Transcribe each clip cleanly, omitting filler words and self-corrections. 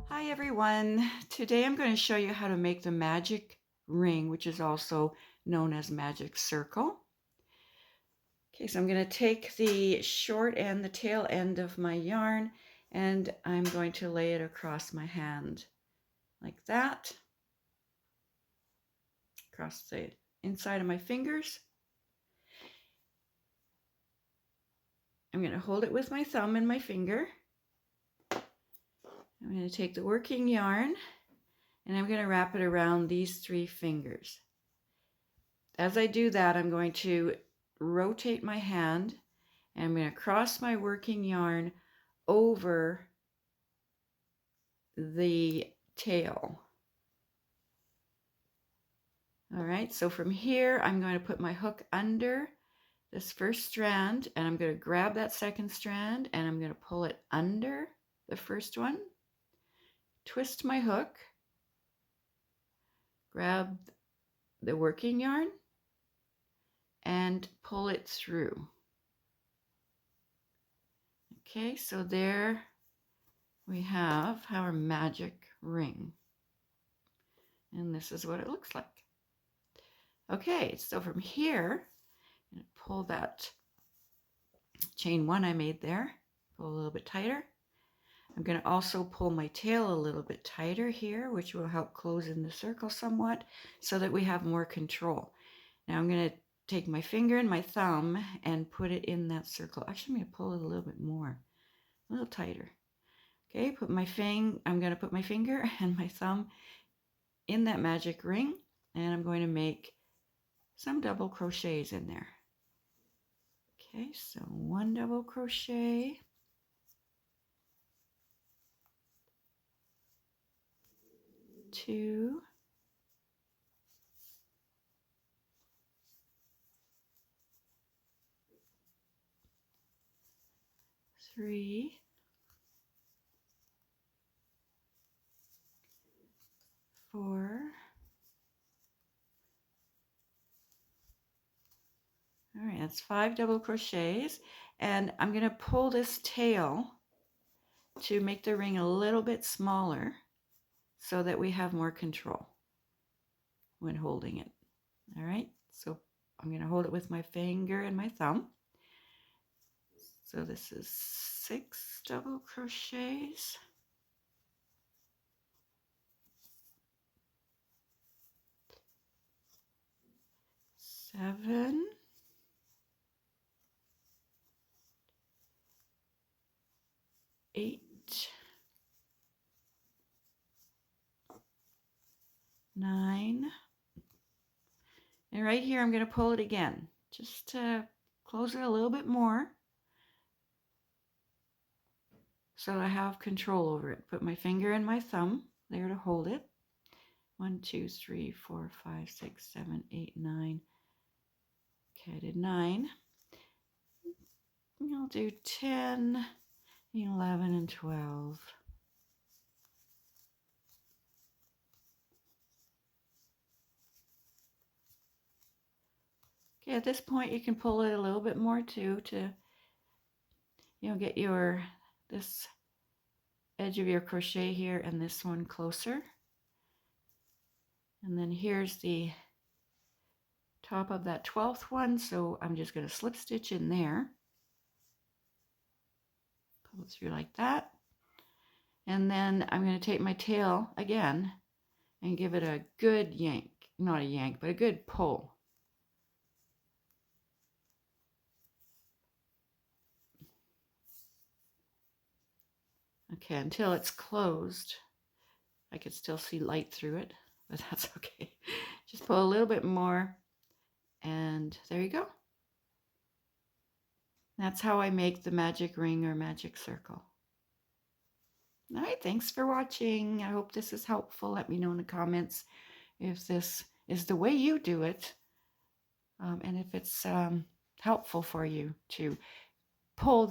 Hi everyone, today I'm going to show you how to make the magic ring, which is also known as magic circle. Okay, so I'm going to take the short and the tail end of my yarn and I'm going to lay it across my hand like that, across the inside of my fingers. I'm going to hold it with my thumb and my finger. I'm going to take the working yarn and I'm going to wrap it around these 3 fingers. As I do that, I'm going to rotate my hand and I'm going to cross my working yarn over the tail. All right, so from here, I'm going to put my hook under this first strand and I'm going to grab that second strand and I'm going to pull it under the first one, twist my hook, grab the working yarn and pull it through. Okay, so there we have our magic ring. And this is what it looks like. Okay, so from here, I'm going to pull that chain 1 I made there, pull a little bit tighter. I'm going to also pull my tail a little bit tighter here, which will help close in the circle somewhat so that we have more control. Now I'm going to take my finger and my thumb and put it in that circle. Actually, I'm going to pull it a little bit more, a little tighter. Okay, I'm going to put my finger and my thumb in that magic ring and I'm going to make some double crochets in there. Okay, so 1 double crochet, 2, 3, 4, all right, that's 5 double crochets, and I'm going to pull this tail to make the ring a little bit smaller so that we have more control when holding it. All right, so I'm going to hold it with my finger and my thumb. So this is 6 double crochets. 7, 8, 9, and right here I'm going to pull it again just to close it a little bit more so I have control over it. Put my finger and my thumb there to hold it. 1, 2, 3, 4, 5, 6, 7, 8, 9. Okay, I did 9. I'll do 10, 11, and 12. Okay, at this point you can pull it a little bit more too to, get this edge of your crochet here and this one closer. And then here's the top of that 12th one, so I'm just going to slip stitch in there. Pull it through like that. And then I'm going to take my tail again and give it a good yank. Not a yank, but a good pull. Okay, until it's closed. I could still see light through it, but that's okay. Just pull a little bit more, and there you go. That's how I make the magic ring or magic circle. All right, thanks for watching. I hope this is helpful. Let me know in the comments if this is the way you do it, and if it's helpful for you to pull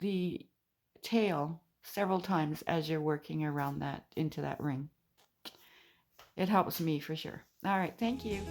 the tail several times as you're working around that into that ring. It helps me for sure. All right, thank you.